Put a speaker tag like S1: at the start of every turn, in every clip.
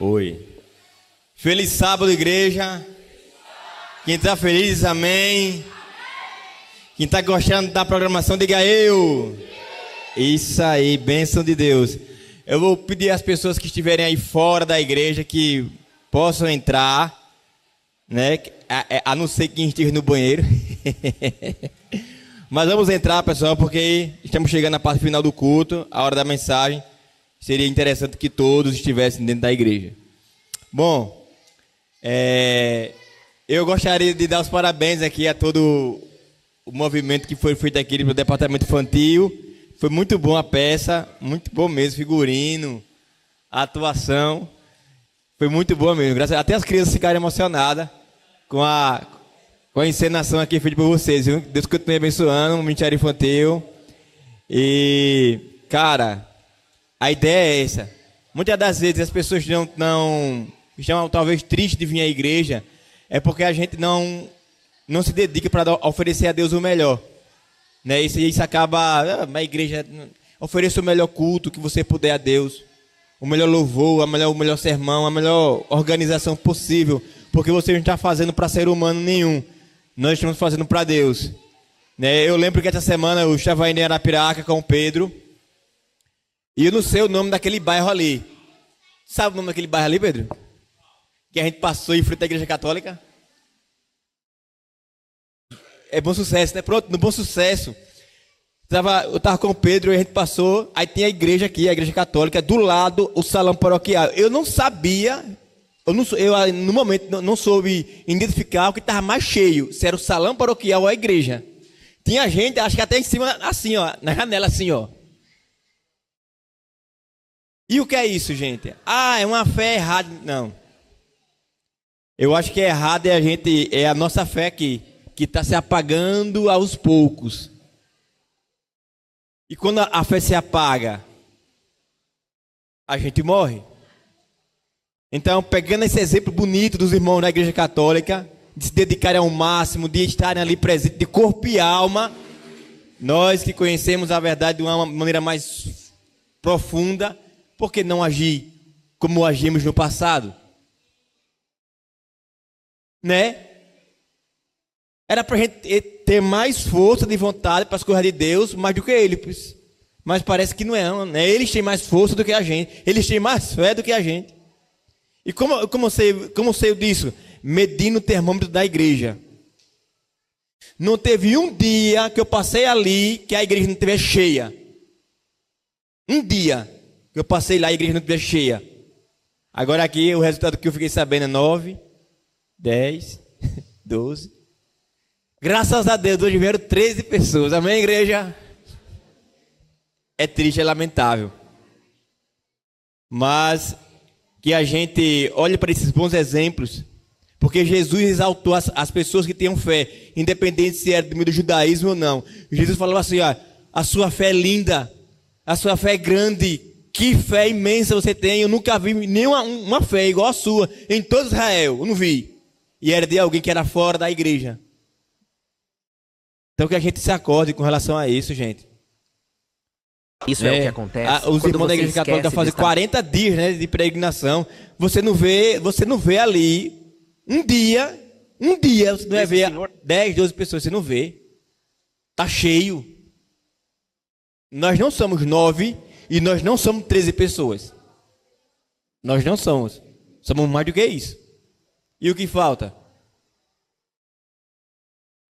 S1: Oi. Feliz sábado, igreja. Quem está feliz, amém. Quem está gostando da programação, diga eu. Isso aí, bênção de Deus. Eu vou pedir às pessoas que estiverem aí fora da igreja que possam entrar, né? A não ser quem esteja no banheiro. Mas vamos entrar, pessoal, porque estamos chegando na parte final do culto, a hora da mensagem. Seria interessante que todos estivessem dentro da igreja. Bom, eu gostaria de dar os parabéns aqui a todo o movimento que foi feito aqui no departamento infantil. Foi muito bom a peça, muito bom mesmo, figurino, a atuação. Foi muito boa mesmo. Até as crianças ficaram emocionadas com a encenação aqui feita por vocês. Viu? Deus continue abençoando o Ministério Infantil. E, cara, a ideia é essa. Muitas das vezes as pessoas não estão talvez tristes de vir à igreja, é porque a gente não se dedica para oferecer a Deus o melhor. Né? Isso acaba, a igreja ofereça o melhor culto que você puder a Deus, o melhor louvor, o melhor sermão, a melhor organização possível, porque você não está fazendo para ser humano nenhum, nós estamos fazendo para Deus. Né? Eu lembro que essa semana eu estava indo em Arapiraca com o Pedro, e eu não sei o nome daquele bairro ali. Sabe o nome daquele bairro ali, Pedro? Que a gente passou em frente à igreja católica? É Bom Sucesso, né? Pronto, no Bom Sucesso. Eu estava com o Pedro e a gente passou. Aí tem a igreja aqui, a igreja católica, do lado o salão paroquial. Eu não sabia, no momento não soube identificar o que estava mais cheio, se era o salão paroquial ou a igreja. Tinha gente, acho que até em cima, assim, ó, na janela, assim, ó. E o que é isso, gente? É uma fé errada. Não. Eu acho que é errado é a nossa fé aqui, que está se apagando aos poucos. E quando a fé se apaga, a gente morre. Então, pegando esse exemplo bonito dos irmãos da igreja católica, de se dedicarem ao máximo, de estarem ali presentes de corpo e alma, nós que conhecemos a verdade de uma maneira mais profunda, por que não agir como agimos no passado? Né? Era para a gente ter mais força de vontade para as coisas de Deus, mais do que eles. Mas parece que não é, né? Eles têm mais força do que a gente. Eles têm mais fé do que a gente. E como eu sei disso? Medindo o termômetro da igreja. Não teve um dia que eu passei ali que a igreja não estiver cheia. Um dia que eu passei lá e a igreja não estiver cheia. Agora aqui o resultado que eu fiquei sabendo é 9, 10, 12. Graças a Deus, hoje vieram 13 pessoas. Amém, igreja? É triste, é lamentável. Mas que a gente olhe para esses bons exemplos, porque Jesus exaltou as pessoas que tinham fé, independente se era do meio do judaísmo ou não. Jesus falou assim, a sua fé é linda, a sua fé é grande, que fé imensa você tem. Eu nunca vi nenhuma fé igual a sua em todo Israel, eu não vi. E era de alguém que era fora da igreja. Então que a gente se acorde com relação a isso, gente.
S2: Isso é o que acontece.
S1: Os irmãos da igreja católica fazem 40 dias, né, de peregrinação. Você não vê ali um dia, você não vai ver 10, 12 pessoas, você não vê. Tá cheio. Nós não somos 9 e nós não somos 13 pessoas. Nós não somos. Somos mais do que isso. E o que falta?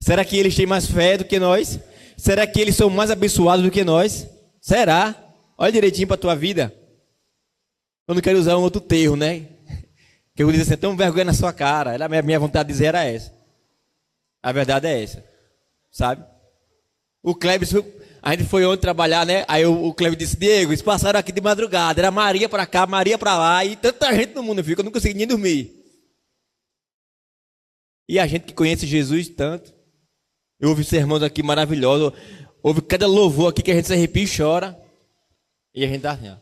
S1: Será que eles têm mais fé do que nós? Será que eles são mais abençoados do que nós? Será? Olha direitinho para a tua vida. Eu não quero usar um outro termo, né? Que eu vou dizer assim, tão vergonha na sua cara. A minha vontade de dizer era essa. A verdade é essa. Sabe? O Cleber, a gente foi ontem trabalhar, né? Aí o Cleber disse, Diego, eles passaram aqui de madrugada. Era Maria para cá, Maria para lá. E tanta gente no mundo, eu não consegui nem dormir. E a gente que conhece Jesus tanto. Eu ouvi sermões aqui maravilhosos. Ouve cada louvor aqui que a gente se arrepia e chora. E a gente tá assim, ó.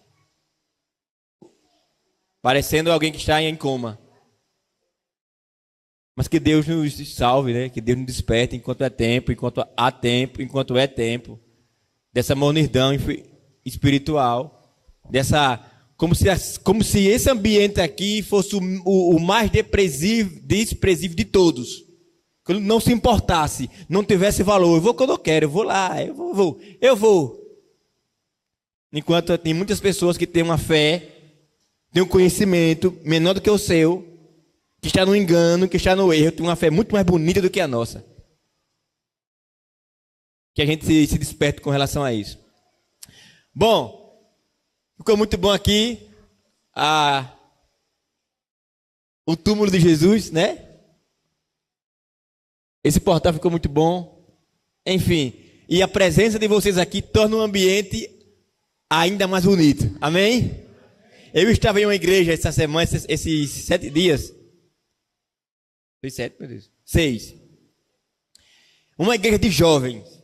S1: Parecendo alguém que está em coma. Mas que Deus nos salve, né? Que Deus nos desperte enquanto é tempo, enquanto é tempo. Dessa mornidão espiritual. Dessa como se esse ambiente aqui fosse o mais desprezível de todos. Quando não se importasse, não tivesse valor. Eu vou quando eu quero, eu vou lá, eu vou. Enquanto tem muitas pessoas que têm uma fé, têm um conhecimento menor do que o seu, que está no engano, que está no erro, tem uma fé muito mais bonita do que a nossa. Que a gente se desperte com relação a isso. Bom, ficou muito bom aqui o túmulo de Jesus, né? Esse portal ficou muito bom. Enfim, e a presença de vocês aqui torna o ambiente ainda mais bonito. Amém? Eu estava em uma igreja essa semana, esses 7 dias. Foi 7, meu Deus? 6. Uma igreja de jovens.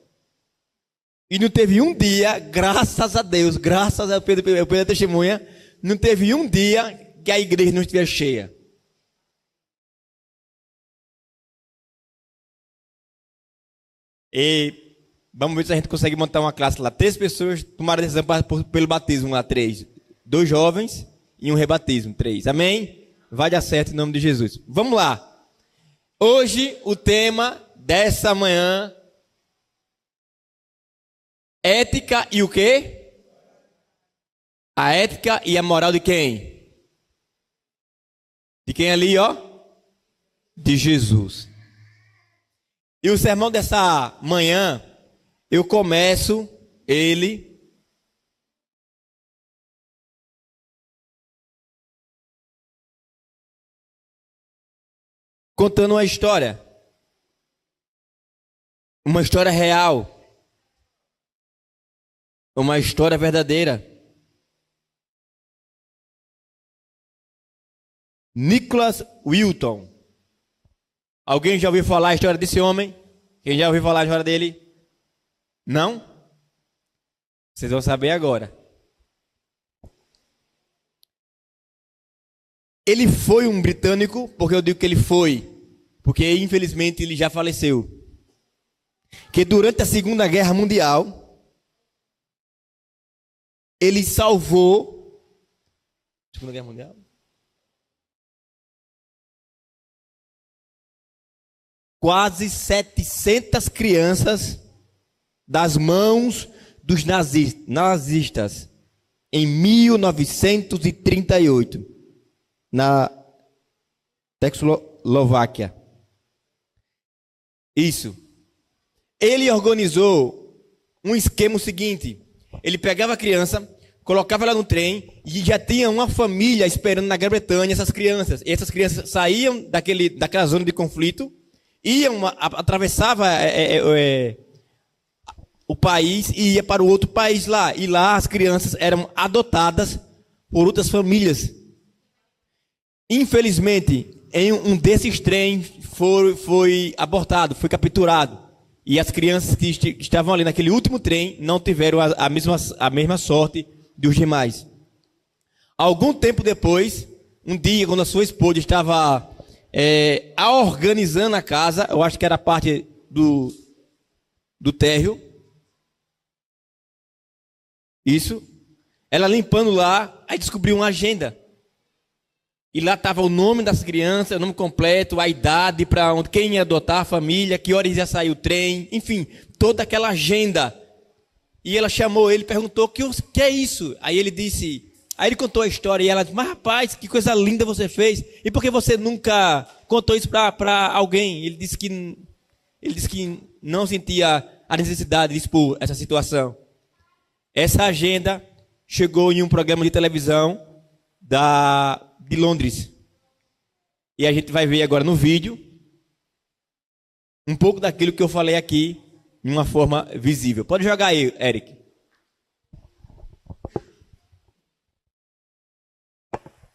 S1: E não teve um dia, graças a Deus, graças a Pedro testemunha, não teve um dia que a igreja não estivesse cheia. E vamos ver se a gente consegue montar uma classe lá. 3 pessoas tomaram a decisão pelo batismo lá, 3. 2 jovens e um rebatismo, 3. Amém? Vai dar certo em nome de Jesus. Vamos lá. Hoje o tema dessa manhã, ética e o quê? A ética e a moral de quem? De quem ali, ó? De Jesus. E o sermão dessa manhã, eu começo ele contando uma história real, uma história verdadeira. Nicholas Wilton. Alguém já ouviu falar a história desse homem? Quem já ouviu falar a história dele? Não? Vocês vão saber agora. Ele foi um britânico, porque eu digo que ele foi, porque infelizmente ele já faleceu. Que durante a Segunda Guerra Mundial, ele salvou... Segunda Guerra Mundial? Quase 700 crianças das mãos dos nazistas em 1938, na Tchecoslováquia. Isso. Ele organizou um esquema seguinte: ele pegava a criança, colocava ela no trem e já tinha uma família esperando na Grã-Bretanha essas crianças. E essas crianças saíam daquela zona de conflito, atravessava o país e ia para o outro país lá. E lá as crianças eram adotadas por outras famílias. Infelizmente, em um desses trens foi abortado, foi capturado. E as crianças que estavam ali naquele último trem não tiveram a mesma sorte dos demais. Algum tempo depois, um dia, quando a sua esposa estava organizando a casa, eu acho que era parte do térreo. Isso. Ela limpando lá, aí descobriu uma agenda. E lá estava o nome das crianças, o nome completo, a idade, para onde, quem ia adotar, a família, que horas ia sair o trem, enfim, toda aquela agenda. E ela chamou ele, perguntou: que é isso? Aí ele contou a história e ela disse: mas rapaz, que coisa linda você fez. E por que você nunca contou isso para alguém? Ele disse que não sentia a necessidade de expor essa situação. Essa agenda chegou em um programa de televisão de Londres. E a gente vai ver agora no vídeo um pouco daquilo que eu falei aqui de uma forma visível. Pode jogar aí, Eric.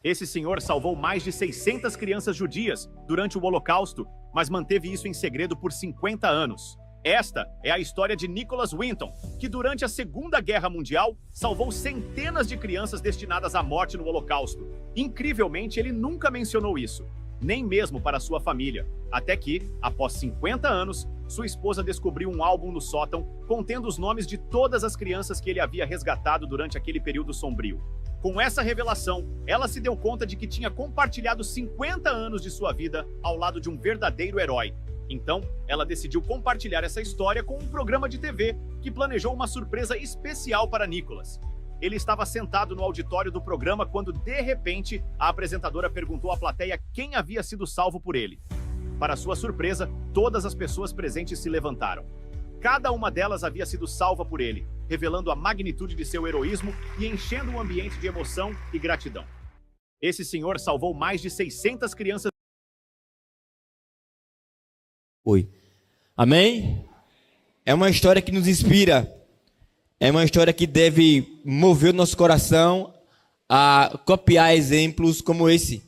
S3: Esse senhor salvou mais de 600 crianças judias durante o Holocausto, mas manteve isso em segredo por 50 anos. Esta é a história de Nicholas Winton, que durante a Segunda Guerra Mundial salvou centenas de crianças destinadas à morte no Holocausto. Incrivelmente, ele nunca mencionou isso, nem mesmo para sua família, até que, após 50 anos, sua esposa descobriu um álbum no sótão contendo os nomes de todas as crianças que ele havia resgatado durante aquele período sombrio. Com essa revelação, ela se deu conta de que tinha compartilhado 50 anos de sua vida ao lado de um verdadeiro herói. Então, ela decidiu compartilhar essa história com um programa de TV que planejou uma surpresa especial para Nicholas. Ele estava sentado no auditório do programa quando, de repente, a apresentadora perguntou à plateia quem havia sido salvo por ele. Para sua surpresa, todas as pessoas presentes se levantaram. Cada uma delas havia sido salva por ele, revelando a magnitude de seu heroísmo e enchendo o ambiente de emoção e gratidão. Esse senhor salvou mais de 600 crianças.
S1: Oi. Amém? É uma história que nos inspira. É uma história que deve mover o nosso coração a copiar exemplos como esse.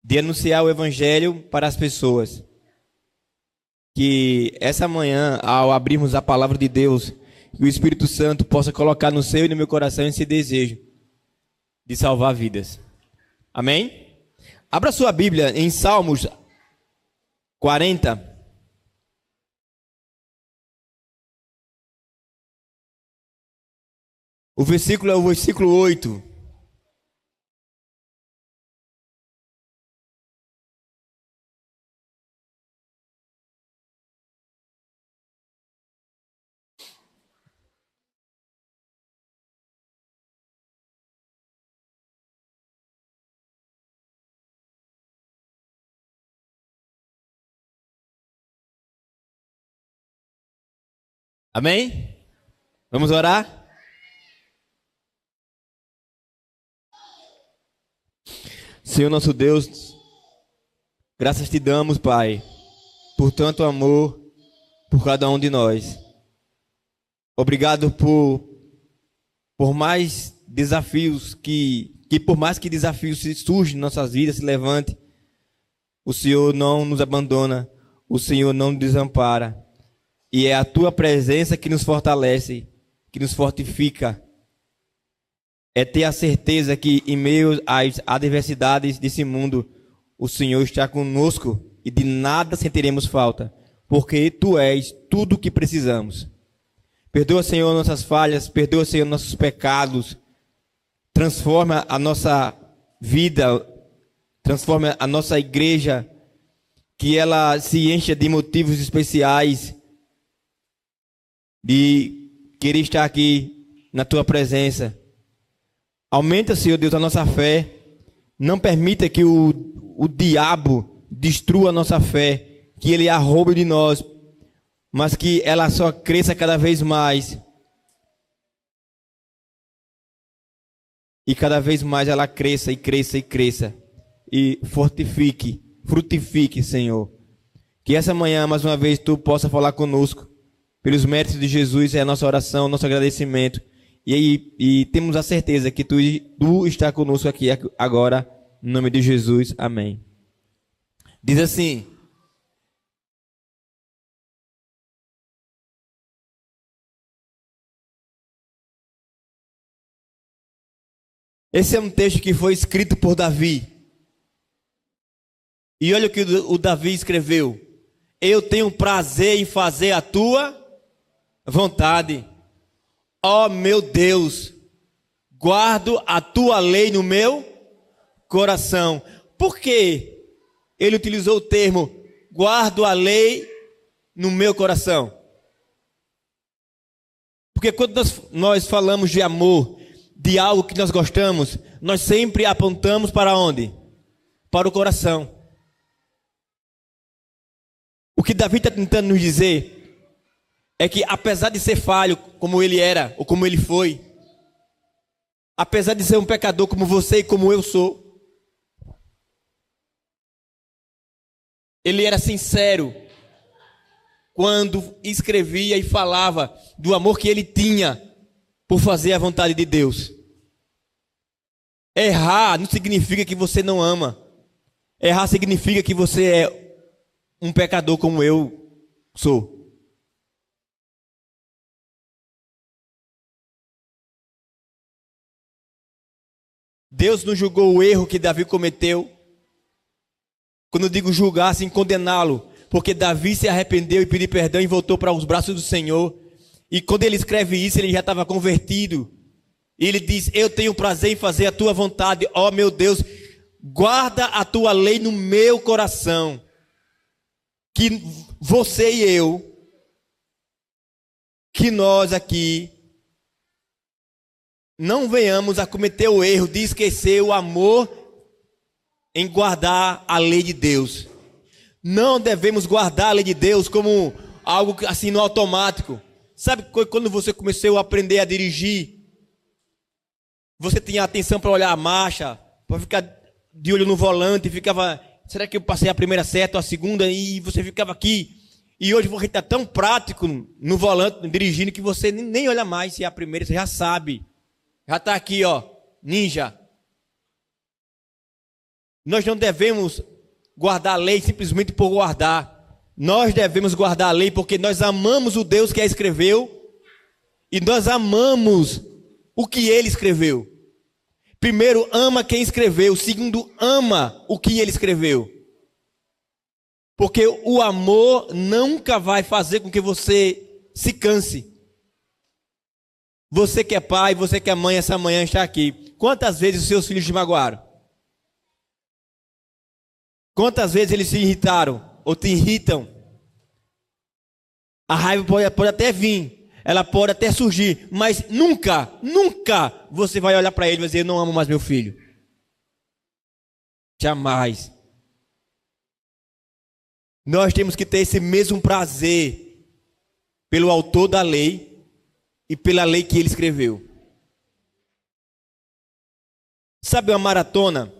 S1: De anunciar o evangelho para as pessoas. Que essa manhã, ao abrirmos a palavra de Deus, que o Espírito Santo possa colocar no seu e no meu coração esse desejo de salvar vidas. Amém? Abra sua Bíblia em Salmos 40. O versículo é o versículo 8. Amém? Vamos orar? Senhor nosso Deus, graças te damos, Pai, por tanto amor por cada um de nós. Obrigado por mais desafios que por mais que desafios surjam em nossas vidas, se levante, o Senhor não nos abandona, o Senhor não nos desampara. E é a tua presença que nos fortalece, que nos fortifica. É ter a certeza que em meio às adversidades desse mundo, o Senhor está conosco e de nada sentiremos falta, porque tu és tudo o que precisamos. Perdoa, Senhor, nossas falhas, perdoa, Senhor, nossos pecados. Transforma a nossa vida, transforma a nossa igreja, que ela se encha de motivos especiais de querer estar aqui na tua presença. Aumenta, Senhor Deus, a nossa fé. Não permita que o diabo destrua a nossa fé, que ele a roube de nós, mas que ela só cresça cada vez mais. E cada vez mais ela cresça e cresça e cresça. E fortifique, frutifique, Senhor. Que essa manhã, mais uma vez, tu possa falar conosco. Pelos méritos de Jesus é a nossa oração, nosso agradecimento. E temos a certeza que tu está conosco aqui agora, em nome de Jesus. Amém. Diz assim: esse é um texto que foi escrito por Davi. E olha o que o Davi escreveu: eu tenho prazer em fazer a tua vontade. Ó meu Deus, guardo a tua lei no meu coração. Por que ele utilizou o termo guardo a lei no meu coração? Porque quando nós falamos de amor, de algo que nós gostamos, nós sempre apontamos para onde? Para o coração. O que Davi está tentando nos dizer é que, apesar de ser falho como ele era, ou como ele foi, apesar de ser um pecador como você e como eu sou, ele era sincero quando escrevia e falava do amor que ele tinha por fazer a vontade de Deus. Errar não significa que você não ama. Errar significa que você é um pecador como eu sou. Deus não julgou o erro que Davi cometeu. Quando eu digo julgar, assim, condená-lo, porque Davi se arrependeu e pediu perdão e voltou para os braços do Senhor. E quando ele escreve isso, ele já estava convertido E ele diz: eu tenho prazer em fazer a tua vontade, ó meu Deus, guarda a tua lei no meu coração. Que você e eu, que nós aqui, não venhamos a cometer o erro de esquecer o amor em guardar a lei de Deus. Não devemos guardar a lei de Deus como algo assim no automático. Sabe quando você começou a aprender a dirigir, você tinha atenção para olhar a marcha, para ficar de olho no volante, ficava, será que eu passei a primeira seta ou a segunda? E você ficava aqui. E hoje você está tão prático no volante, dirigindo, que você nem olha mais se é a primeira, você já sabe. Já está aqui, ó, ninja. Nós não devemos guardar a lei simplesmente por guardar. Nós devemos guardar a lei porque nós amamos o Deus que a escreveu e nós amamos o que ele escreveu. Primeiro, ama quem escreveu. Segundo, ama o que ele escreveu. Porque o amor nunca vai fazer com que você se canse. Você que é pai, você que é mãe, essa manhã está aqui. Quantas vezes os seus filhos te magoaram? Quantas vezes eles se irritaram ou te irritam? A raiva pode até vir, ela pode até surgir, mas nunca você vai olhar para ele e vai dizer: eu não amo mais meu filho. Jamais. Nós temos que ter esse mesmo prazer pelo autor da lei e pela lei que ele escreveu. Sabe, uma maratona,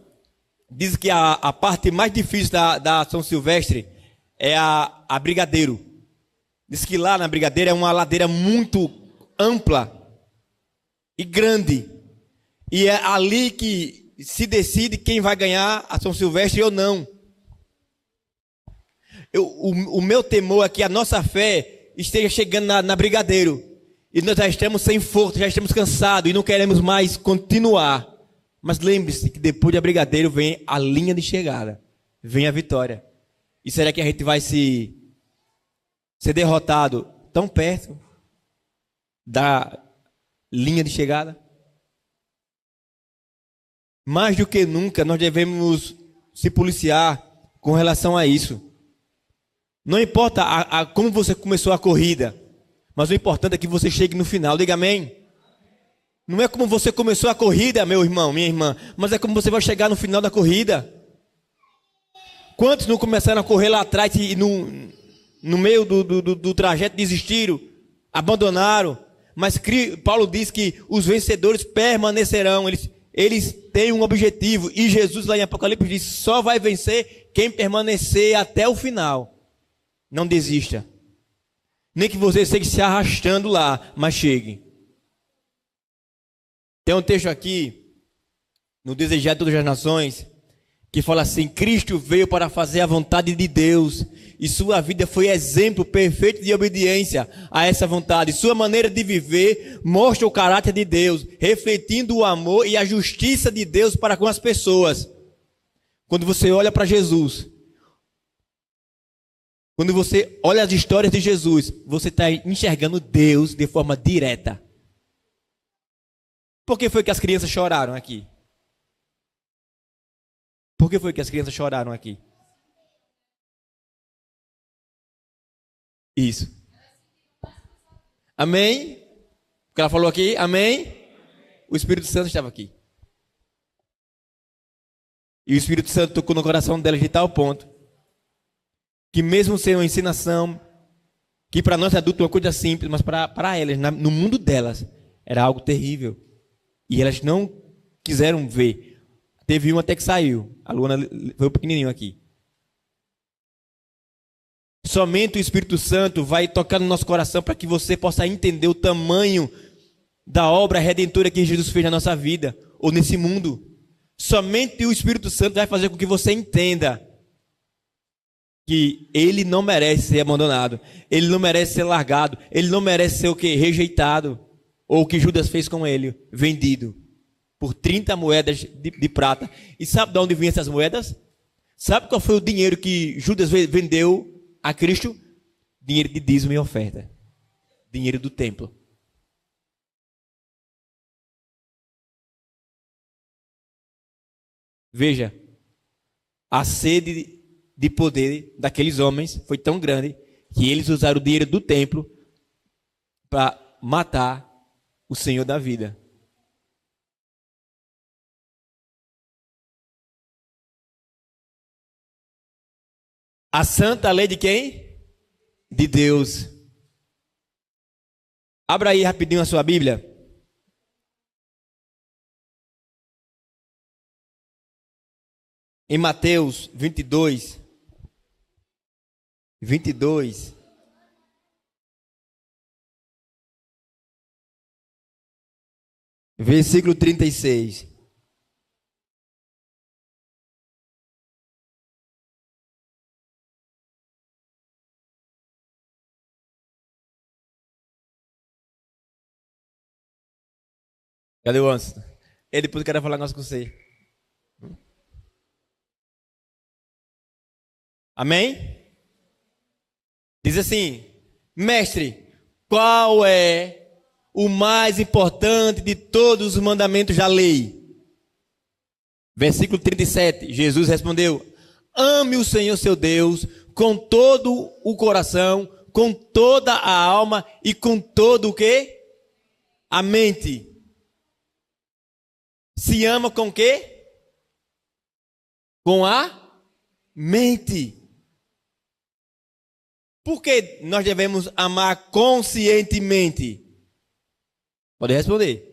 S1: diz que a parte mais difícil da São Silvestre é a Brigadeiro. Diz que lá na Brigadeiro é uma ladeira muito ampla e grande. E é ali que se decide quem vai ganhar a São Silvestre ou não. O meu temor é que a nossa fé esteja chegando na Brigadeiro. E nós já estamos sem força, já estamos cansados e não queremos mais continuar. Mas lembre-se que depois da Brigadeiro vem a linha de chegada. Vem a vitória. E será que a gente vai ser derrotado tão perto da linha de chegada? Mais do que nunca, nós devemos se policiar com relação a isso. Não importa como você começou a corrida, mas o importante é que você chegue no final. Diga amém. Não é como você começou a corrida, meu irmão, minha irmã, mas é como você vai chegar no final da corrida. Quantos não começaram a correr lá atrás e no meio do trajeto desistiram, abandonaram? Mas Paulo diz que os vencedores permanecerão, eles têm um objetivo. E Jesus lá em Apocalipse diz: só vai vencer quem permanecer até o final. Não desista. Nem que você seja se arrastando lá, mas chegue. Tem um texto aqui, no Desejar de Todas as Nações, que fala assim: Cristo veio para fazer a vontade de Deus, e sua vida foi exemplo perfeito de obediência a essa vontade. Sua maneira de viver mostra o caráter de Deus, refletindo o amor e a justiça de Deus para com as pessoas. Quando você olha para Jesus, quando você olha as histórias de Jesus, você está enxergando Deus de forma direta. Por que foi que as crianças choraram aqui? Por que foi que as crianças choraram aqui? Isso. Amém? O que ela falou aqui? Amém? O Espírito Santo estava aqui. E o Espírito Santo tocou no coração delas de tal ponto que, mesmo sem uma ensinação, que para nós adultos é uma coisa simples, mas para elas, no mundo delas, era algo terrível. E elas não quiseram ver. Teve um até que saiu. A Luana foi um pequenininho aqui. Somente o Espírito Santo vai tocar no nosso coração para que você possa entender o tamanho da obra redentora que Jesus fez na nossa vida ou nesse mundo. Somente o Espírito Santo vai fazer com que você entenda que ele não merece ser abandonado, ele não merece ser largado, ele não merece ser o quê? Rejeitado. Ou o que Judas fez com ele, vendido por 30 moedas de prata. E sabe de onde vinham essas moedas? Sabe qual foi o dinheiro que Judas vendeu a Cristo? Dinheiro de dízimo e oferta. Dinheiro do templo. Veja, a sede de poder daqueles homens foi tão grande que eles usaram o dinheiro do templo para matar o Senhor da vida. A santa lei de quem? De Deus. Abra aí rapidinho a sua Bíblia. Em Mateus 22. Versículo 36. Cadê o Anderson? Ele depois quer falar um negócio com você. Amém? Diz assim: mestre, qual é o mais importante de todos os mandamentos da lei? Versículo 37, Jesus respondeu: ame o Senhor seu Deus com todo o coração, com toda a alma e com todo o quê? A mente. Se ama com o quê? Com a mente. Por que nós devemos amar conscientemente? Pode responder.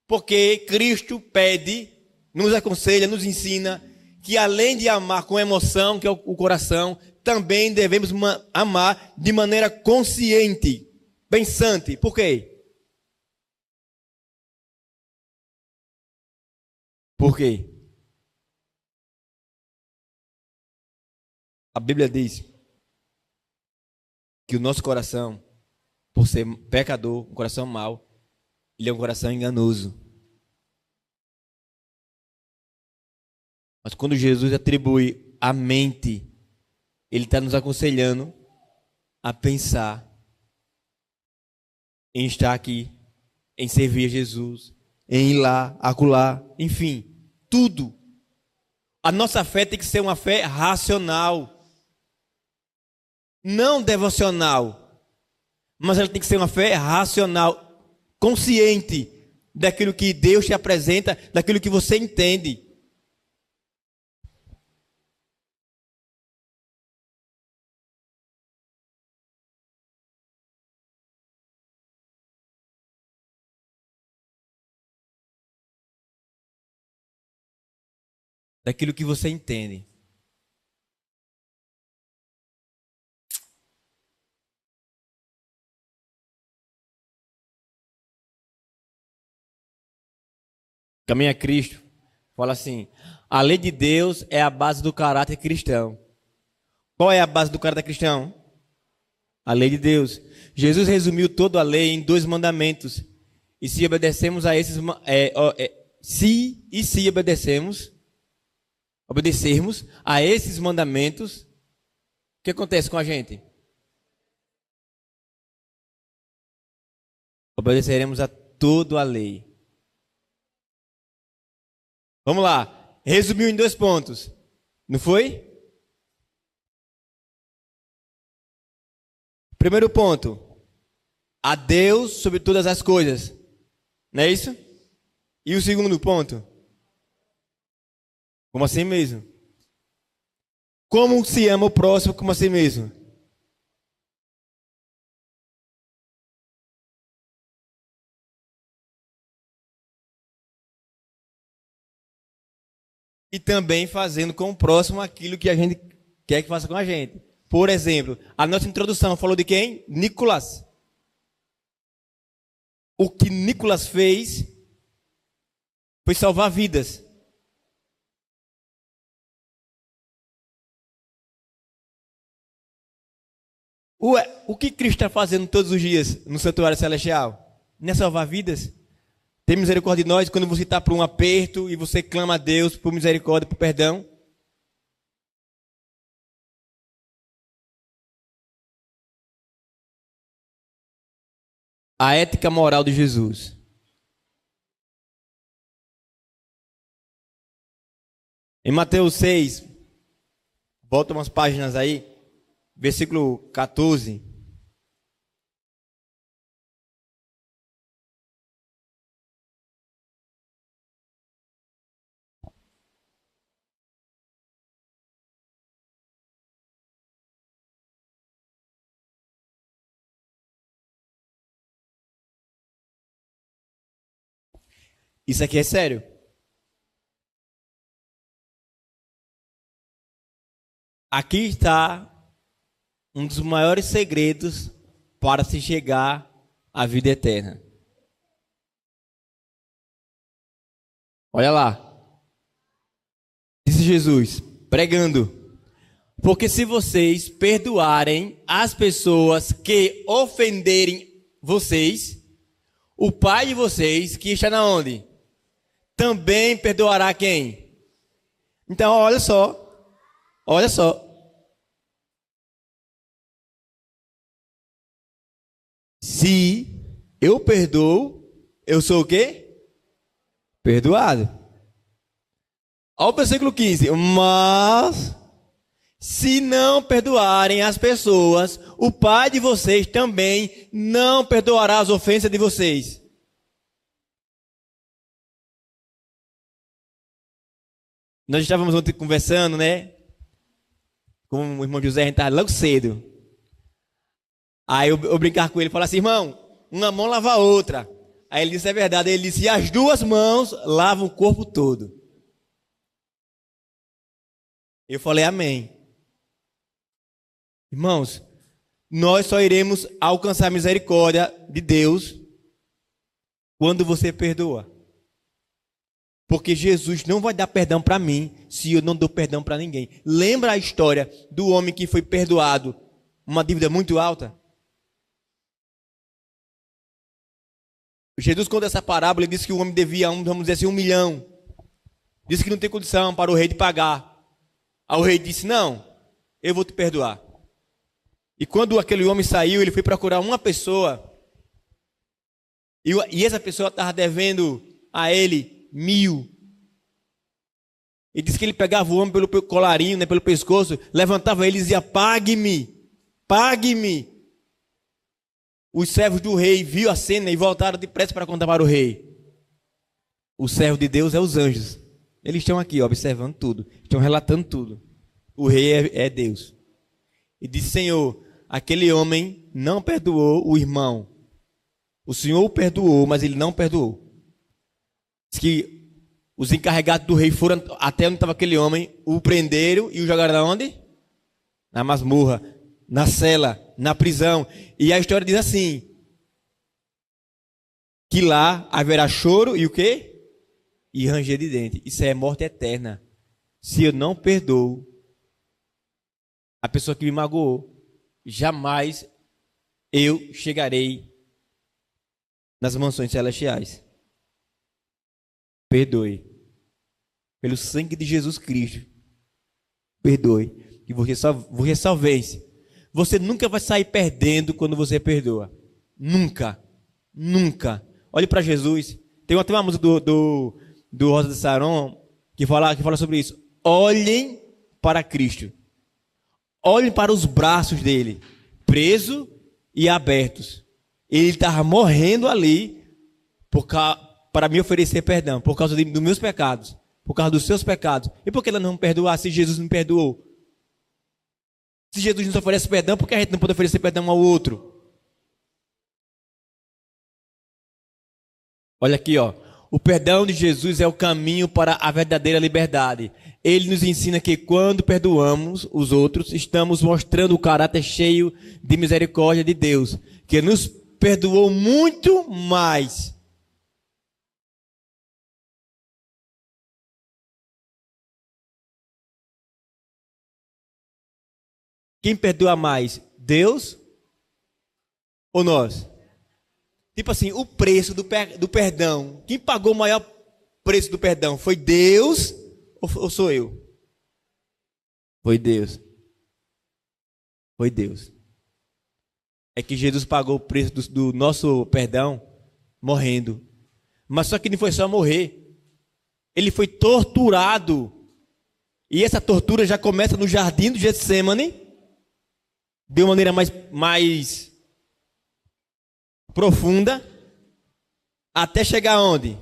S1: Porque Cristo pede, nos aconselha, nos ensina que além de amar com emoção, que é o coração, também devemos amar de maneira consciente, pensante. Por quê? Por quê? A Bíblia diz que o nosso coração, por ser pecador, um coração mau, ele é um coração enganoso. Mas quando Jesus atribui a mente, ele está nos aconselhando a pensar em estar aqui, em servir a Jesus, em ir lá, acolá, enfim, tudo. A nossa fé tem que ser uma fé racional, não devocional, mas ela tem que ser uma fé racional, consciente daquilo que Deus te apresenta, daquilo que você entende. Daquilo que você entende. Caminho a Cristo fala assim: a lei de Deus é a base do caráter cristão. Qual é a base do caráter cristão? A lei de Deus. Jesus resumiu toda a lei em 2 mandamentos. E se obedecemos a esses, se obedecermos a esses mandamentos, o que acontece com a gente? Obedeceremos a toda a lei. Vamos lá. Resumiu em 2 pontos. Não foi? Primeiro ponto. A Deus sobre todas as coisas. Não é isso? E o segundo ponto? Como assim mesmo? Como se ama o próximo como assim mesmo? E também fazendo com o próximo aquilo que a gente quer que faça com a gente. Por exemplo, a nossa introdução falou de quem? Nicolas. O que Nicolas fez foi salvar vidas. O que Cristo está fazendo todos os dias no santuário celestial? Não é salvar vidas? Tem misericórdia de nós quando você está por um aperto e você clama a Deus por misericórdia, por perdão. A ética moral de Jesus. Em Mateus 6, volta umas páginas aí, versículo 14. Isso aqui é sério. Aqui está um dos maiores segredos para se chegar à vida eterna. Olha lá. Disse Jesus, pregando: porque se vocês perdoarem as pessoas que ofenderem vocês, o Pai de vocês, que está na onde? Também perdoará quem? Então, olha só. Olha só. Se eu perdoo, eu sou o quê? Perdoado. Olha o versículo 15. Mas, se não perdoarem as pessoas, o Pai de vocês também não perdoará as ofensas de vocês. Nós estávamos ontem conversando, né? Com o irmão José, a gente estava logo cedo. Aí eu brincar com ele e falar assim: irmão, uma mão lava a outra. Aí ele disse: é verdade. Ele disse: e as duas mãos lavam o corpo todo. Eu falei: amém. Irmãos, nós só iremos alcançar a misericórdia de Deus quando você perdoa. Porque Jesus não vai dar perdão para mim se eu não dou perdão para ninguém. Lembra a história do homem que foi perdoado uma dívida muito alta? Jesus conta essa parábola e disse que o homem devia, vamos dizer assim, 1 milhão. Disse que não tem condição para o rei de pagar. Aí o rei disse: não, eu vou te perdoar. E quando aquele homem saiu, ele foi procurar uma pessoa. E essa pessoa estava devendo a ele 1.000. Ele disse que ele pegava o homem pelo colarinho, né, pelo pescoço, levantava ele e dizia: pague-me, pague-me. Os servos do rei viram a cena e voltaram depressa para contar para o rei. O servo de Deus é os anjos. Eles estão aqui observando tudo, estão relatando tudo. O rei é Deus. E disse: Senhor, aquele homem não perdoou o irmão. O Senhor o perdoou, mas ele não perdoou. Diz que os encarregados do rei foram até onde estava aquele homem, o prenderam e o jogaram onde? Na masmorra, na cela, na prisão. E a história diz assim: que lá haverá choro e o quê? E ranger de dente. Isso é morte eterna. Se eu não perdoo a pessoa que me magoou, jamais eu chegarei nas mansões celestiais. Perdoe. Pelo sangue de Jesus Cristo. Perdoe. E você só vence. Você nunca vai sair perdendo quando você perdoa. Nunca. Nunca. Olhe para Jesus. Tem uma música do Rosa de Saron que fala sobre isso. Olhem para Cristo. Olhem para os braços dele, preso e abertos. Ele estava morrendo ali para me oferecer perdão, por causa dos meus pecados, por causa dos seus pecados. E por que ele não me perdoar se Jesus me perdoou? Se Jesus nos oferece perdão, por que a gente não pode oferecer perdão ao outro? Olha aqui, ó. O perdão de Jesus é o caminho para a verdadeira liberdade. Ele nos ensina que quando perdoamos os outros, estamos mostrando o caráter cheio de misericórdia de Deus, que nos perdoou muito mais. Quem perdoa mais? Deus ou nós? Tipo assim, o preço do perdão. Quem pagou o maior preço do perdão? Foi Deus ou sou eu? Foi Deus. Foi Deus. É que Jesus pagou o preço do nosso perdão morrendo. Mas só que não foi só morrer. Ele foi torturado E essa tortura já começa no jardim do Getsêmani, de uma maneira mais profunda, até chegar onde?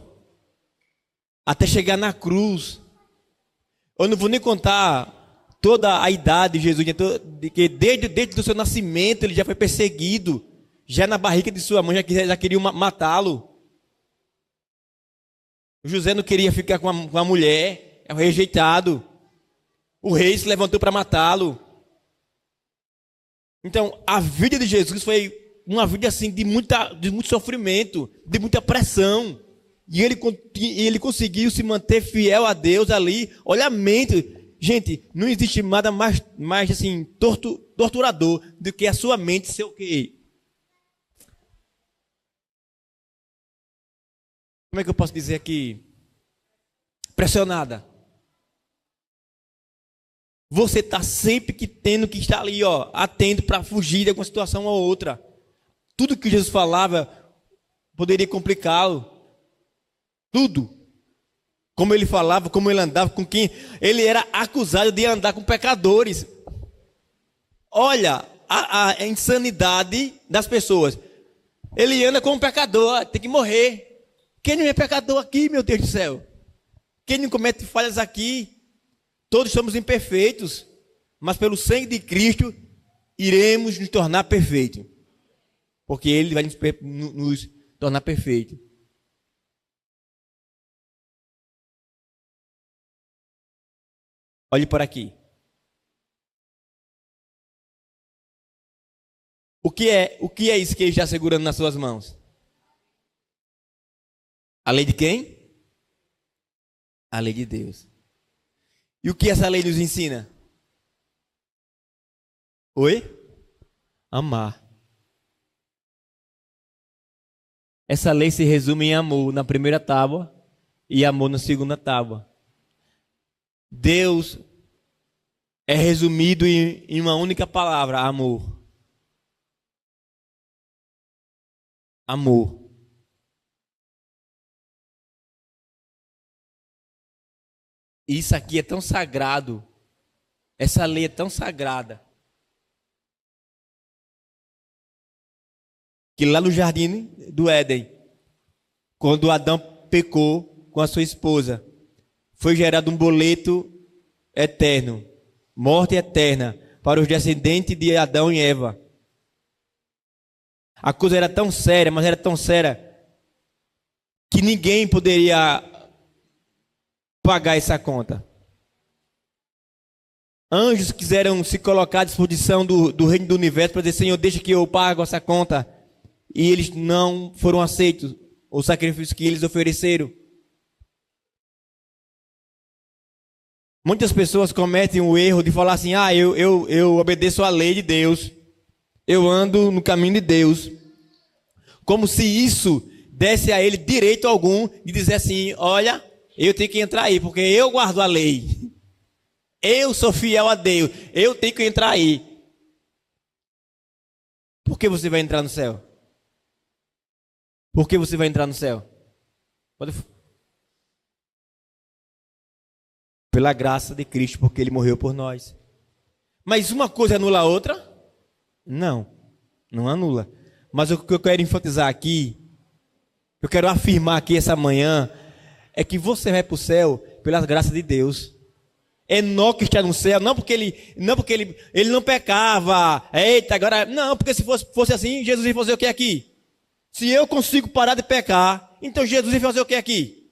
S1: Até chegar na cruz. Eu não vou nem contar toda a idade de Jesus, que desde o seu nascimento ele já foi perseguido, já na barriga de sua mãe já queriam matá-lo. José não queria ficar com a mulher, é rejeitado. O rei se levantou para matá-lo. Então, a vida de Jesus foi uma vida assim de muito sofrimento, de muita pressão. E ele conseguiu se manter fiel a Deus ali. Olha a mente. Gente, não existe nada mais assim, torturador do que a sua mente ser o quê? Como é que eu posso dizer aqui? Pressionada. Você está sempre tendo que estar ali, atento para fugir de alguma situação ou outra. Tudo que Jesus falava poderia complicá-lo. Tudo. Como ele falava, como ele andava, com quem ele era acusado de andar com pecadores. Olha a insanidade das pessoas. Ele anda com um pecador, tem que morrer. Quem não é pecador aqui, meu Deus do céu? Quem não comete falhas aqui? Todos somos imperfeitos, mas pelo sangue de Cristo iremos nos tornar perfeitos. Porque Ele vai nos tornar perfeitos. Olhe por aqui. O que é isso que Ele está segurando nas suas mãos? A lei de quem? A lei de Deus. E o que essa lei nos ensina? Oi? Amar. Essa lei se resume em amor na primeira tábua e amor na segunda tábua. Deus é resumido em uma única palavra: amor. Amor. Isso aqui é tão sagrado. Essa lei é tão sagrada. Que lá no jardim do Éden, quando Adão pecou com a sua esposa, foi gerado um boleto eterno, morte eterna, para os descendentes de Adão e Eva. A coisa era tão séria, mas era tão séria, que ninguém poderia pagar essa conta. Anjos quiseram se colocar à disposição do reino do universo para dizer: Senhor, deixa que eu pago essa conta. E eles não foram aceitos o sacrifício que eles ofereceram. Muitas pessoas cometem o erro de falar assim: eu obedeço à lei de Deus, eu ando no caminho de Deus, como se isso desse a ele direito algum de dizer assim: olha, eu tenho que entrar aí, porque eu guardo a lei. Eu sou fiel a Deus. Eu tenho que entrar aí. Por que você vai entrar no céu? Por que você vai entrar no céu? Pela graça de Cristo, porque Ele morreu por nós. Mas uma coisa anula a outra? Não, não anula. Mas o que eu quero enfatizar aqui, eu quero afirmar aqui essa manhã, é que você vai para o céu pela graça de Deus. Enoque está no céu, não porque ele não pecava. Eita, agora não, porque se fosse assim, Jesus ia fazer o que aqui? Se eu consigo parar de pecar, então Jesus ia fazer o que aqui?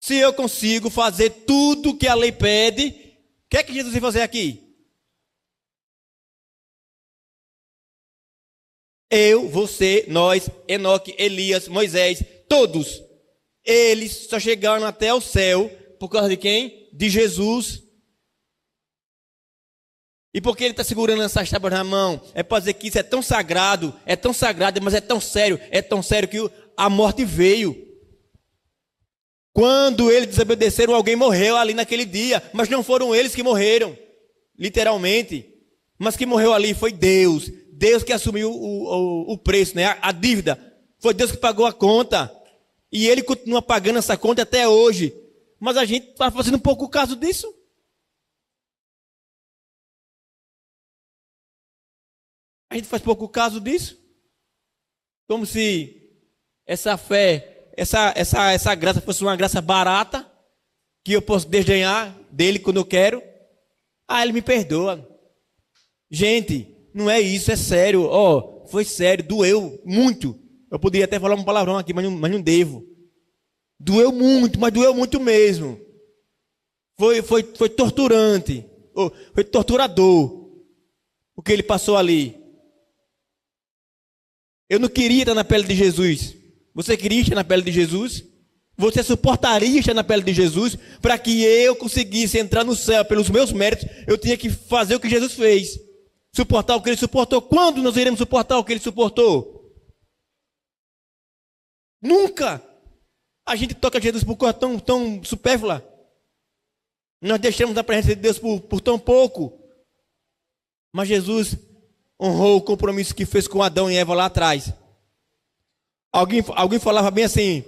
S1: Se eu consigo fazer tudo que a lei pede, o que é que Jesus ia fazer aqui? Eu, você, nós, Enoque, Elias, Moisés, todos, eles só chegaram até o céu por causa de quem? De Jesus. E por que ele está segurando essas tábuas na mão? É para dizer que isso é tão sagrado, mas é tão sério que a morte veio. Quando eles desobedeceram, alguém morreu ali naquele dia, mas não foram eles que morreram, literalmente, mas que morreu ali foi Deus. Deus que assumiu o preço, né? A dívida. Foi Deus que pagou a conta. E Ele continua pagando essa conta até hoje. Mas a gente está fazendo pouco caso disso. A gente faz pouco caso disso. Como se essa fé, essa graça fosse uma graça barata, que eu posso desdenhar dele quando eu quero. Ah, ele me perdoa. Gente, não é isso, é sério. Ó, foi sério, doeu muito. Eu poderia até falar um palavrão aqui, mas não devo. Doeu muito, mas doeu muito mesmo. Foi torturante. Foi torturador o que ele passou ali. Eu não queria estar na pele de Jesus. Você queria estar na pele de Jesus? Você suportaria estar na pele de Jesus? Para que eu conseguisse entrar no céu pelos meus méritos, eu tinha que fazer o que Jesus fez. Suportar o que ele suportou. Quando nós iremos suportar o que ele suportou? Nunca. A gente toca Jesus por coisa tão supérflua. Nós deixamos a presença de Deus por tão pouco. Mas Jesus honrou o compromisso que fez com Adão e Eva lá atrás. Alguém falava bem assim.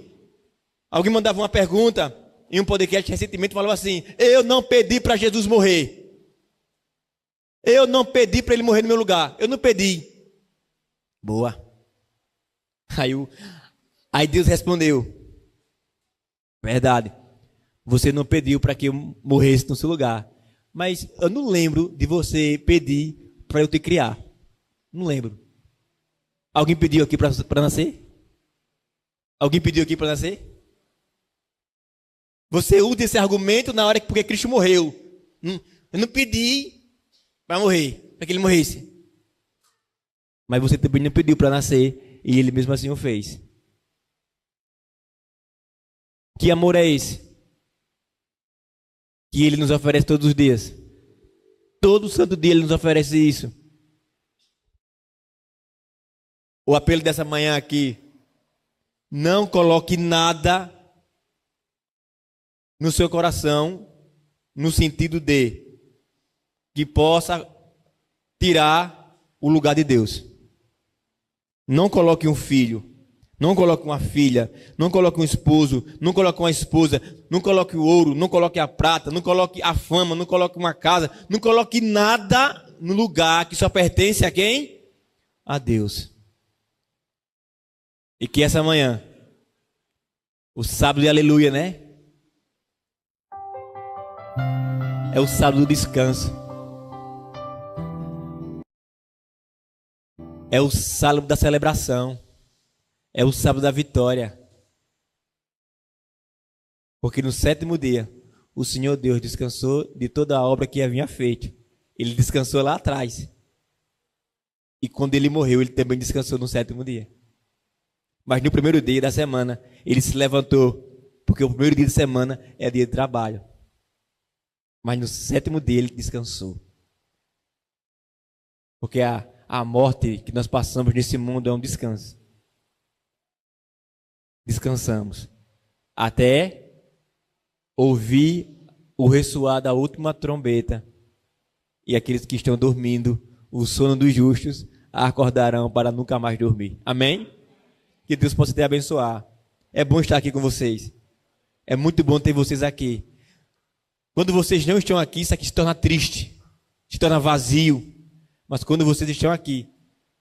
S1: Alguém mandava uma pergunta em um podcast recentemente, falava assim: eu não pedi para Jesus morrer. Eu não pedi para ele morrer no meu lugar. Eu não pedi. Boa. Aí Deus respondeu: verdade. Você não pediu para que eu morresse no seu lugar. Mas eu não lembro de você pedir para eu te criar. Não lembro. Alguém pediu aqui para nascer? Alguém pediu aqui para nascer? Você usa esse argumento na hora porque Cristo morreu. Eu não pedi para morrer, para que ele morresse. Mas você também não pediu para nascer e ele mesmo assim o fez. Que amor é esse? Que ele nos oferece todos os dias. Todo santo dia ele nos oferece isso. O apelo dessa manhã aqui: não coloque nada no seu coração no sentido de que possa tirar o lugar de Deus. Não coloque um filho, não coloque uma filha, não coloque um esposo, não coloque uma esposa, não coloque o ouro, não coloque a prata, não coloque a fama, não coloque uma casa, não coloque nada no lugar que só pertence a quem? A Deus. E que essa manhã, o sábado de aleluia, né? É o sábado do descanso. É o sábado da celebração. É o sábado da vitória. Porque no 7º dia, o Senhor Deus descansou de toda a obra que havia feito. Ele descansou lá atrás. E quando ele morreu, ele também descansou no 7º dia. Mas no primeiro dia da semana, ele se levantou. Porque o primeiro dia da semana é dia de trabalho. Mas no 7º dia ele descansou. Porque a morte que nós passamos nesse mundo é um descanso. Descansamos. Até ouvir o ressoar da última trombeta. E aqueles que estão dormindo, o sono dos justos, acordarão para nunca mais dormir. Amém? Que Deus possa te abençoar. É bom estar aqui com vocês. É muito bom ter vocês aqui. Quando vocês não estão aqui, isso aqui se torna triste, se torna vazio. Mas quando vocês estão aqui,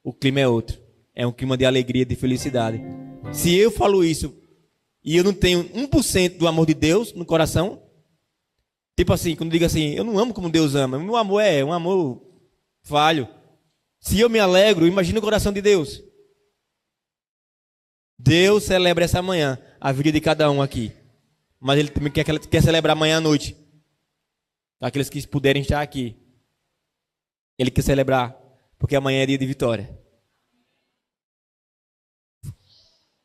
S1: o clima é outro. É um clima de alegria, de felicidade. Se eu falo isso e eu não tenho 1% do amor de Deus no coração, tipo assim, quando eu digo assim, eu não amo como Deus ama, meu amor é um amor falho. Se eu me alegro, imagina o coração de Deus. Deus celebra essa manhã a vida de cada um aqui. Mas Ele também quer celebrar amanhã à noite. Aqueles que puderem estar aqui. Ele quer celebrar, porque amanhã é dia de vitória.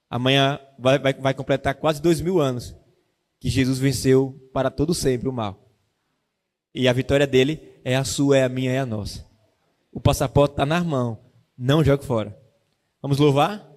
S1: Amanhã vai completar quase 2000 anos que Jesus venceu para todo sempre o mal. E a vitória dele é a sua, é a minha, é a nossa. O passaporte está nas mãos. Não jogue fora. Vamos louvar?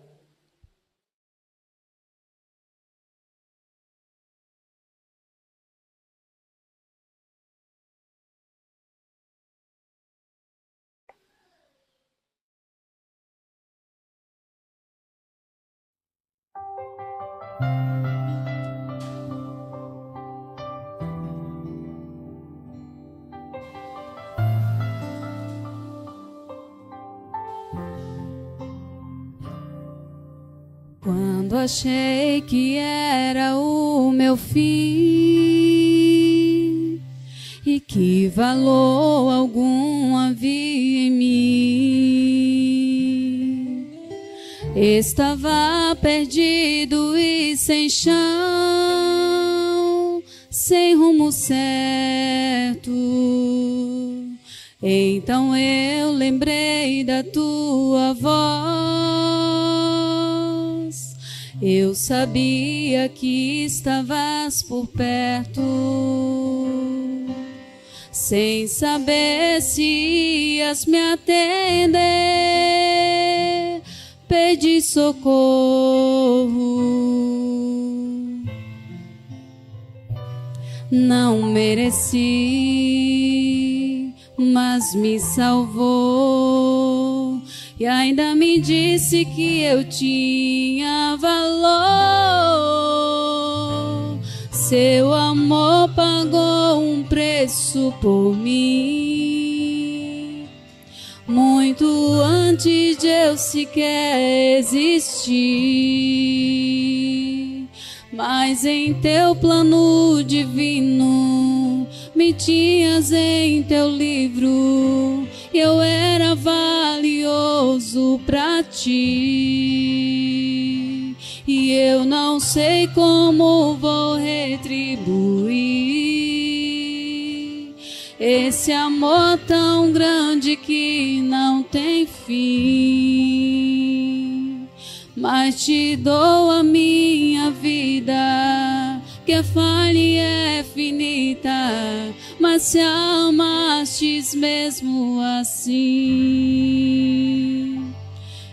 S4: Quando achei que era o meu fim e que valor algum havia em mim, estava perdido e sem chão, sem rumo certo. Então eu lembrei da tua voz, eu sabia que estavas por perto, sem saber se ias me atender, pedi socorro. Não mereci, mas me salvou e ainda me disse que eu tinha valor. Seu amor pagou um preço por mim, muito antes de eu sequer existir. Mas em teu plano divino me tinhas em teu livro, eu era valioso pra ti, e eu não sei como vou retribuir esse amor tão grande que não tem fim. Mas te dou a minha vida, que a falha é finita, mas se amastes mesmo assim,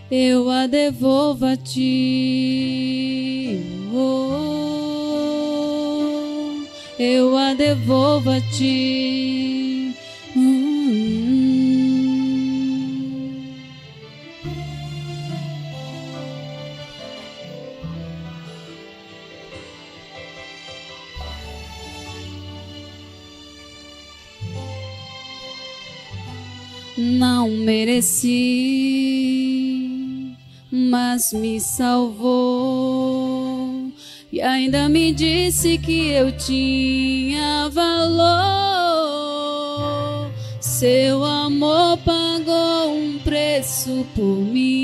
S4: eu a devolvo a ti. Oh, eu a devolvo a ti. Não mereci, mas me salvou e ainda me disse que eu tinha valor. Seu amor pagou um preço por mim,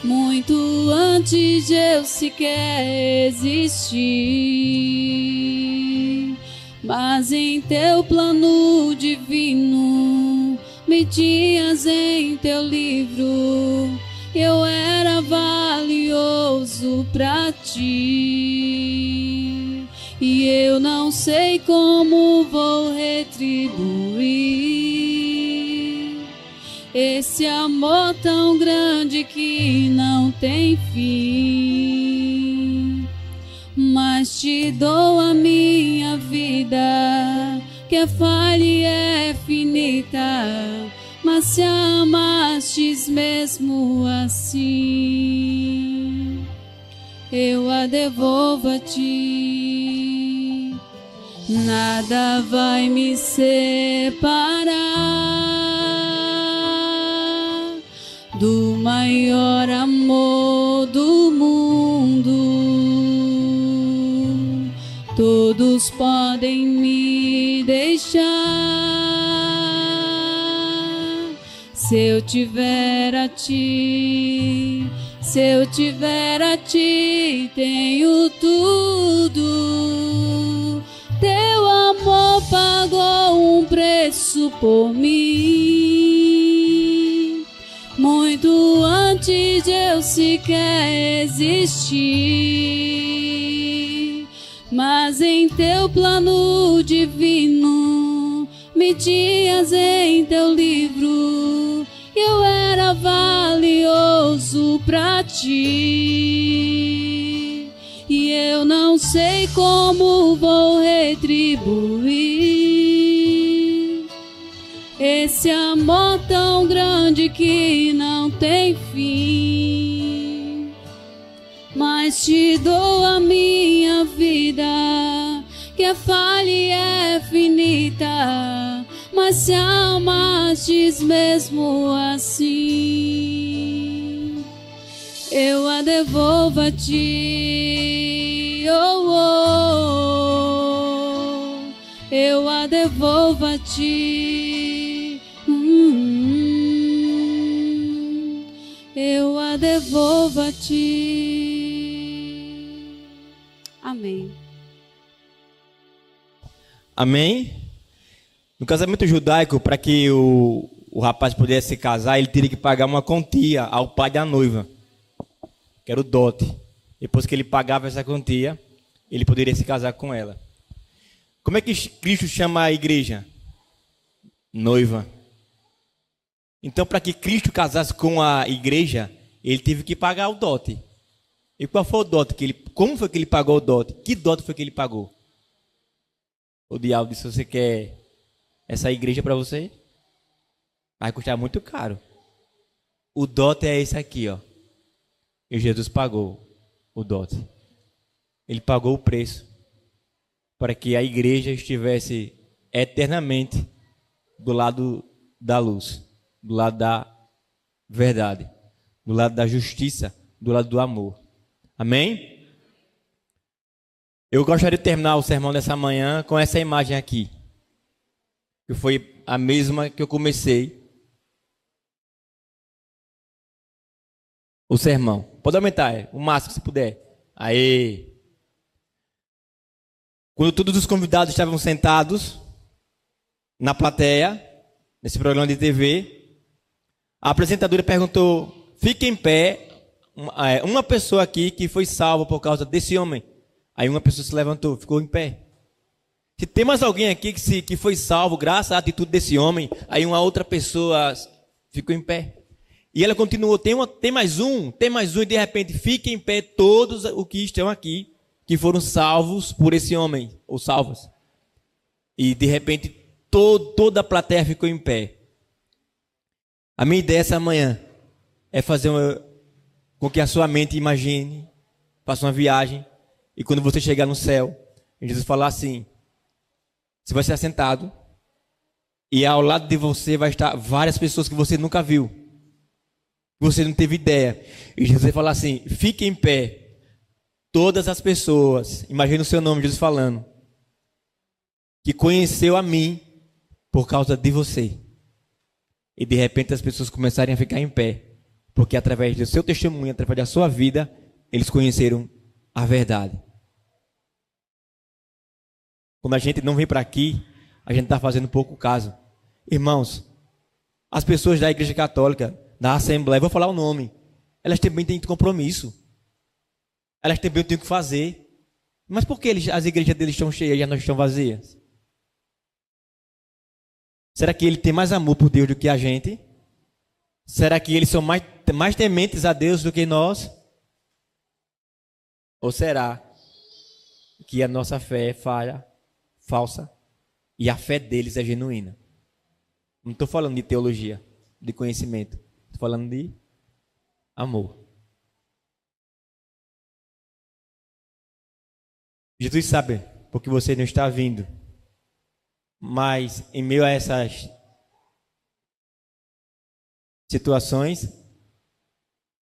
S4: muito antes de eu sequer existir. Mas em teu plano divino me tinhas em teu livro, eu era valioso pra ti, e eu não sei como vou retribuir esse amor tão grande que não tem fim. Mas te dou a minha vida, que a falha é finita, mas se amastes mesmo assim, eu a devolvo a ti. Nada vai me separar do maior amor do mundo. Todos podem me deixar, se eu tiver a ti, se eu tiver a ti, tenho tudo. Teu amor pagou um preço por mim, muito antes de eu sequer existir. Mas em teu plano divino me tinhas em teu livro, eu era valioso pra ti, e eu não sei como vou retribuir esse amor tão grande que não tem fim. Mas te dou a minha vida, que a falha é finita, mas se amastes mesmo assim, a devolvo a ti. Oh, oh, eu a devolvo a ti. Eu a devolvo a ti. Amém.
S1: Amém? No casamento judaico, para que o rapaz pudesse se casar, ele teria que pagar uma quantia ao pai da noiva, que era o dote. Depois que ele pagava essa quantia, ele poderia se casar com ela. Como é que Cristo chama a igreja? Noiva. Então, para que Cristo casasse com a igreja, ele teve que pagar o dote. E qual foi o dote? Como foi que ele pagou o dote? Que dote foi que ele pagou? O diabo disse: você quer essa igreja para você? Vai custar muito caro. O dote é esse aqui, ó. E Jesus pagou o dote. Ele pagou o preço para que a igreja estivesse eternamente do lado da luz, do lado da verdade, do lado da justiça, do lado do amor. Amém? Eu gostaria de terminar o sermão dessa manhã com essa imagem aqui, que foi a mesma que eu comecei o sermão. Pode aumentar, o máximo que você puder. Aê! Quando todos os convidados estavam sentados na plateia, nesse programa de TV, a apresentadora perguntou: fique em pé, uma pessoa aqui que foi salva por causa desse homem. Aí uma pessoa se levantou, ficou em pé. Se tem mais alguém aqui que foi salvo graças à atitude desse homem, aí uma outra pessoa ficou em pé. E ela continuou: tem mais um, e de repente fiquem em pé todos os que estão aqui, que foram salvos por esse homem, ou salvos. E de repente toda a plateia ficou em pé. A minha ideia essa manhã é fazer com que a sua mente imagine, faça uma viagem, e quando você chegar no céu, Jesus falar assim: você vai ser assentado, e ao lado de você vai estar várias pessoas que você nunca viu, você não teve ideia. E Jesus vai falar assim: fique em pé, todas as pessoas, imagina o seu nome, Jesus falando, que conheceu a mim por causa de você. E de repente as pessoas começarem a ficar em pé, porque através do seu testemunho, através da sua vida, eles conheceram a verdade. Quando a gente não vem para aqui, a gente está fazendo pouco caso. Irmãos, as pessoas da Igreja Católica, da Assembleia, vou falar o nome, elas também têm compromisso. Elas também têm o que fazer. Mas por que as igrejas deles estão cheias e as nossas estão vazias? Será que ele tem mais amor por Deus do que a gente? Será que eles são mais tementes a Deus do que nós? Ou será que a nossa fé é falsa e a fé deles é genuína? Não estou falando de teologia, de conhecimento. Estou falando de amor. Jesus sabe porque você não está vindo. Mas em meio a essas situações,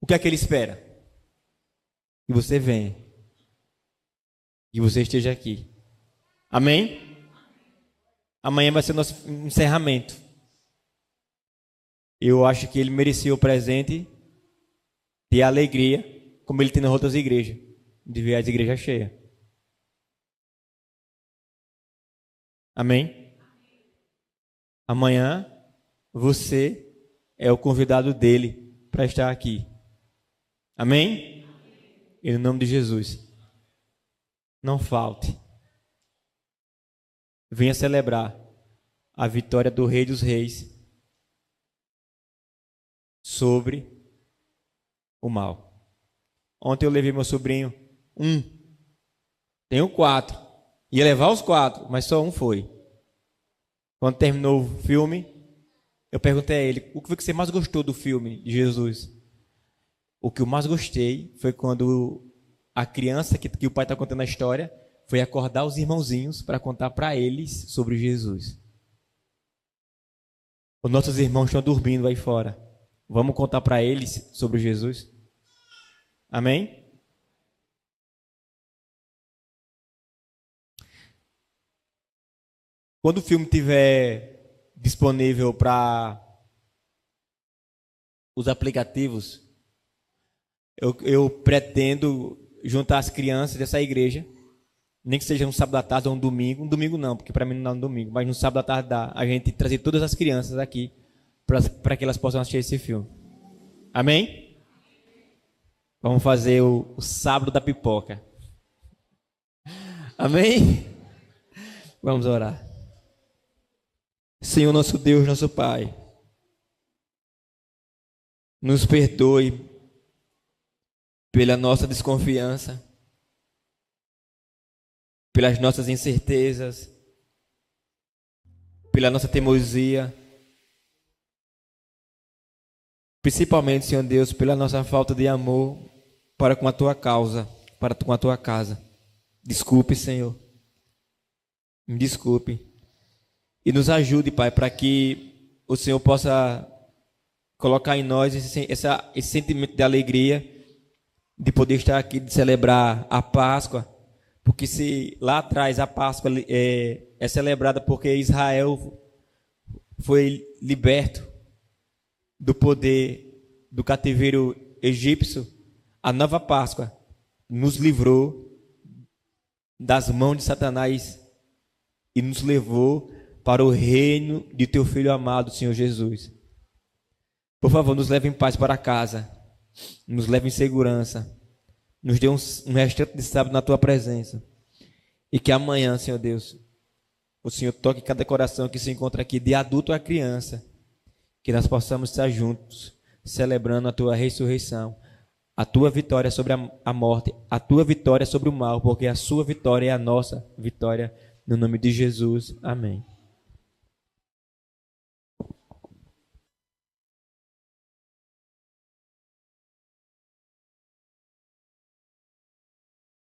S1: o que é que ele espera? Que você venha. Que você esteja aqui. Amém? Amanhã vai ser nosso encerramento. Eu acho que ele merecia o presente e a alegria, como ele tem nas outras igrejas, de ver as igrejas cheias. Amém? Amanhã você é o convidado dele para estar aqui. Amém? Em nome de Jesus. Não falte. Venha celebrar a vitória do Rei dos Reis sobre o mal. Ontem eu levei meu sobrinho, tenho 4. Ia levar os 4, mas só um foi. Quando terminou o filme, eu perguntei a ele: o que foi que você mais gostou do filme de Jesus? O que eu mais gostei foi quando a criança que o pai está contando a história foi acordar os irmãozinhos para contar para eles sobre Jesus. Os nossos irmãos estão dormindo aí fora. Vamos contar para eles sobre Jesus? Amém? Quando o filme estiver disponível para os aplicativos, eu pretendo juntar as crianças dessa igreja, nem que seja um sábado à tarde ou um domingo. Um domingo não, porque para mim não dá um domingo, mas no sábado à tarde dá. A gente trazer todas as crianças aqui para que elas possam assistir esse filme. Amém? Vamos fazer o sábado da pipoca. Amém? Vamos orar. Senhor nosso Deus, nosso Pai, nos perdoe pela nossa desconfiança, pelas nossas incertezas, pela nossa teimosia, principalmente, Senhor Deus, pela nossa falta de amor para com a Tua causa, para com a Tua casa. Desculpe, Senhor, me desculpe e nos ajude, Pai, para que o Senhor possa colocar em nós esse sentimento de alegria de poder estar aqui, de celebrar a Páscoa. Porque se lá atrás a Páscoa é celebrada porque Israel foi liberto do poder do cativeiro egípcio, a nova Páscoa nos livrou das mãos de Satanás e nos levou para o reino de Teu Filho amado, Senhor Jesus. Por favor, nos leve em paz para casa, nos leve em segurança, nos dê um restante de sábado na Tua presença. E que amanhã, Senhor Deus, o Senhor toque cada coração que se encontra aqui, de adulto a criança, que nós possamos estar juntos, celebrando a Tua ressurreição, a Tua vitória sobre a morte, a Tua vitória sobre o mal, porque a Sua vitória é a nossa vitória, no nome de Jesus. Amém.